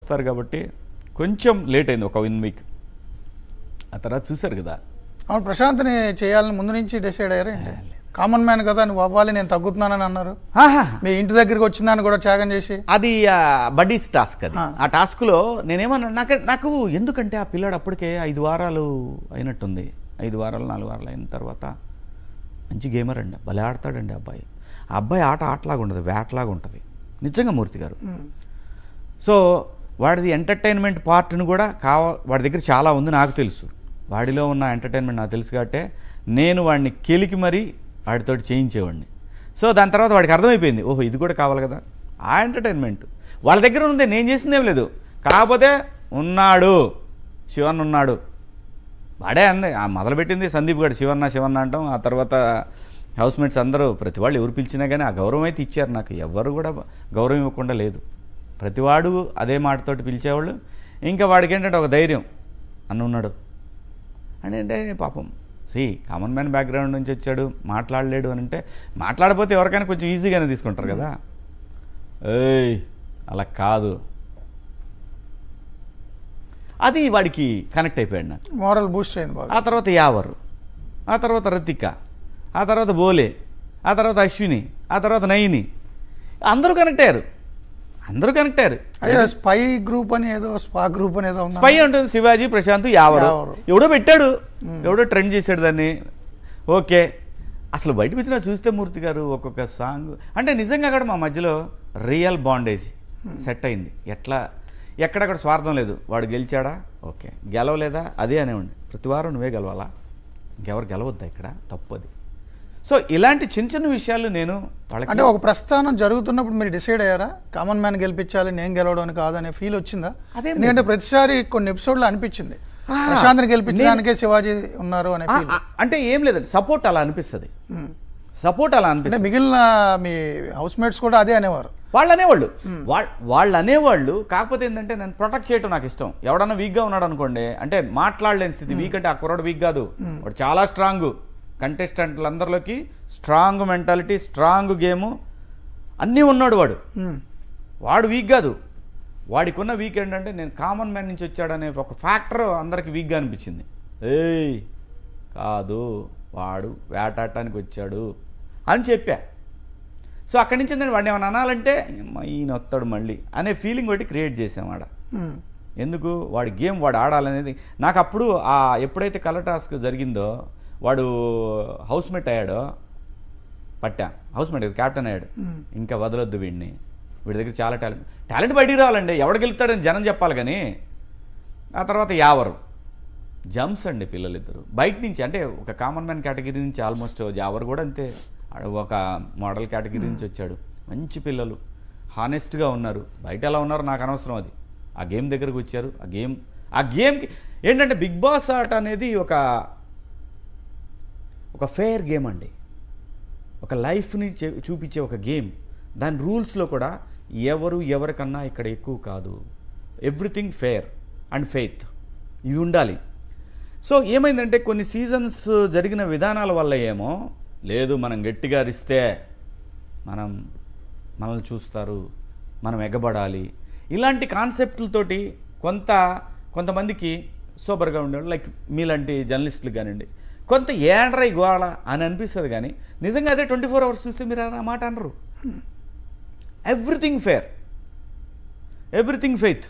వస్తారు కాబట్టి కొంచెం లేట్ అయింది, ఒక 1 వీక్. ఆ తర్వాత చూశారు కదా. అవును, ప్రశాంత్ని చేయాలని ముందు నుంచి డిసైడ్ అయ్యారు. కామన్ మ్యాన్ కదా, నువ్వు అవ్వాలి, నేను తగ్గుతున్నానని అన్నారు. మీ ఇంటి దగ్గరికి వచ్చిందని కూడా త్యాగం చేసి, అది బడ్డీస్ టాస్క్. అది ఆ టాస్క్లో నేనేమన్నా నాకు ఎందుకంటే ఆ పిల్లాడు అప్పటికే 5 వారాలు అయినట్టుంది. 5 వారాలు 4 వారాలు అయిన తర్వాత మంచి గేమర్ అండి, భలే ఆడతాడండి అబ్బాయి. ఆ అబ్బాయి ఆటలాగా ఉండదు, వేటలాగా ఉంటుంది నిజంగా మూర్తి గారు. సో వాడిది ఎంటర్టైన్మెంట్ పార్ట్ను కూడా వాడి దగ్గర చాలా ఉంది, నాకు తెలుసు. వాడిలో ఉన్న ఎంటర్టైన్మెంట్ నాకు తెలుసు కాబట్టి నేను వాడిని కెలికి మరీ వాడితో చేయించేవాడిని. సో దాని తర్వాత వాడికి అర్థమైపోయింది, ఓహో ఇది కూడా కావాలి కదా. ఆ ఎంటర్టైన్మెంట్ వాళ్ళ దగ్గర ఉంది, నేను చేసిందేం లేదు. కాకపోతే ఉన్నాడు, శివన్ ఉన్నాడు. వాడే అంది మొదలుపెట్టింది సందీప్ గారు, శివన్న అంటాం. ఆ తర్వాత హౌస్మేట్స్ అందరూ ప్రతి వాళ్ళు ఎవరు పిలిచినా కానీ ఆ గౌరవం అయితే ఇచ్చారు. నాకు ఎవరు కూడా గౌరవం ఇవ్వకుండా లేదు. ప్రతివాడు అదే మాటతోటి పిలిచేవాళ్ళు. ఇంకా వాడికి ఏంటంటే ఒక ధైర్యం, అన్న ఉన్నాడు అంటే పాపం కామన్ మ్యాన్ బ్యాక్గ్రౌండ్ నుంచి వచ్చాడు, మాట్లాడలేడు అని అంటే, మాట్లాడకపోతే ఎవరికైనా కొంచెం ఈజీగానే తీసుకుంటారు కదా. ఏయ్ అలా కాదు, అది వాడికి కనెక్ట్ అయిపోయాడు. నాకు మోరల్ బూస్ట్ అయింది. ఆ తర్వాత యావరు, ఆ తర్వాత రతిక, ఆ తర్వాత బోలే, ఆ తర్వాత అశ్విని, ఆ తర్వాత నయిని, అందరూ కనెక్ట్ అయ్యారు. అయ్యో స్పై గ్రూప్ అని ఏదో, స్పా గ్రూప్ అని ఏదో, స్పై ఉంటుంది. శివాజీ, ప్రశాంత్, యావరు, ఎవడో పెట్టాడు, ఎవడో ట్రెండ్ చేశాడు దాన్ని. ఓకే, అసలు బయట వచ్చినా చూస్తే మూర్తి గారు ఒక్కొక్క సాంగ్ అంటే నిజంగా అక్కడ మా మధ్యలో రియల్ బాండేజ్ సెట్ అయింది. ఎక్కడక్కడ స్వార్థం లేదు. వాడు గెలిచాడా, ఓకే, గెలవలేదా అదే అనేవాడిని. ప్రతి వారం నువ్వే గెలవాలా, ఇంకెవరు గెలవద్దా, ఇక్కడ తప్పు అది. సో ఇలాంటి చిన్న విషయాలు నేను వాళ్ళకి, అంటే ఒక ప్రస్థానం జరుగుతున్నప్పుడు మీరు డిసైడ్ అయ్యారా, కామన్ మ్యాన్ గెలిపించాలి, నేను గెలవడానికి కాదనే ఫీల్ వచ్చిందా? అదే, ఎందుకంటే ప్రతిసారి కొన్ని ఎపిసోడ్లో అనిపించింది ప్రశాంత్ని గెలిపించడానికే శివాజీ ఉన్నారు అనే ఫీల్. అంటే ఏం లేదండి, సపోర్ట్ అలా అనిపిస్తుంది. అంటే మిగిలిన మీ హౌస్ మేట్స్ కూడా అదే అనేవారు. వాళ్ళు అనేవాళ్ళు. కాకపోతే ఏంటంటే నేను ప్రొటెక్ట్ చేయడం నాకు ఇష్టం. ఎవడన్నా వీక్గా ఉన్నాడు అనుకోండి, అంటే మాట్లాడలేని స్థితి. వీక్ అంటే ఆ కుర్రాడు వీక్ కాదు, వాడు చాలా స్ట్రాంగ్. కంటెస్టెంట్లందరిలోకి స్ట్రాంగ్ మెంటాలిటీ, స్ట్రాంగ్ గేము అన్నీ ఉన్నాడు వాడు వీక్ కాదు. వాడికి ఉన్న వీక్ ఏంటంటే నేను కామన్ మ్యాన్ నుంచి వచ్చాడనే ఒక ఫ్యాక్టర్ అందరికి వీక్గా అనిపించింది. ఏయ్ కాదు, వాడు వేటాడటానికి వచ్చాడు అని చెప్పా. సో అక్కడి నుంచి నేను వాడిని ఏమైనా అనాలంటే ఈయన వస్తాడు మళ్ళీ అనే ఫీలింగ్ ఒకటి క్రియేట్ చేసాం ఆడ. ఎందుకు, వాడి గేమ్ వాడు ఆడాలనేది నాకు అప్పుడు ఎప్పుడైతే కలర్ టాస్క్ జరిగిందో, వాడు హౌస్మేట్ అయ్యాడో, హౌస్మేట్ క్యాప్టెన్ అయ్యాడు. ఇంకా వదలొద్దు వీడిని, వీడి దగ్గర చాలా టాలెంట్ బయటికి రావాలండి. ఎవడు గెలుస్తాడని జనం చెప్పాలి. కానీ ఆ తర్వాత యావరు జంప్స్ అండి పిల్లలిద్దరు బయట నుంచి. అంటే ఒక కామన్ మ్యాన్ కేటగిరీ నుంచి ఆల్మోస్ట్ యావరు కూడా అంతే, ఒక మోడల్ కేటగిరీ నుంచి వచ్చాడు. మంచి పిల్లలు, హానెస్ట్గా ఉన్నారు. బయట ఎలా ఉన్నారో నాకు అనవసరం. అది ఆ గేమ్ దగ్గరకు వచ్చారు. ఆ గేమ్కి ఏంటంటే బిగ్ బాస్ ఆట అనేది ఒక ఫెయిర్ గేమ్ అండి, ఒక లైఫ్ని చూపించే ఒక గేమ్. దాని రూల్స్లో కూడా ఎవరికన్నా ఇక్కడ ఎక్కువ కాదు. ఎవ్రీథింగ్ ఫెయిర్ అండ్ ఫెయిత్ ఇవి ఉండాలి. సో ఏమైందంటే కొన్ని సీజన్స్ జరిగిన విధానాల వల్ల ఏమో లేదు, మనం గట్టిగా అరిస్తే మనల్ని చూస్తారు, మనం ఎగబడాలి, ఇలాంటి కాన్సెప్ట్లతోటి కొంతమందికి సూపర్గా ఉండేవాళ్ళు. లైక్ మీలాంటి జర్నలిస్టులు కానివ్వండి, కొంత ఏండ్రా గోళ అని అనిపిస్తుంది. కానీ నిజంగా అదే 24 అవర్స్ చూస్తే మీరు ఆ మాట అనరు. Everything fair, everything faith.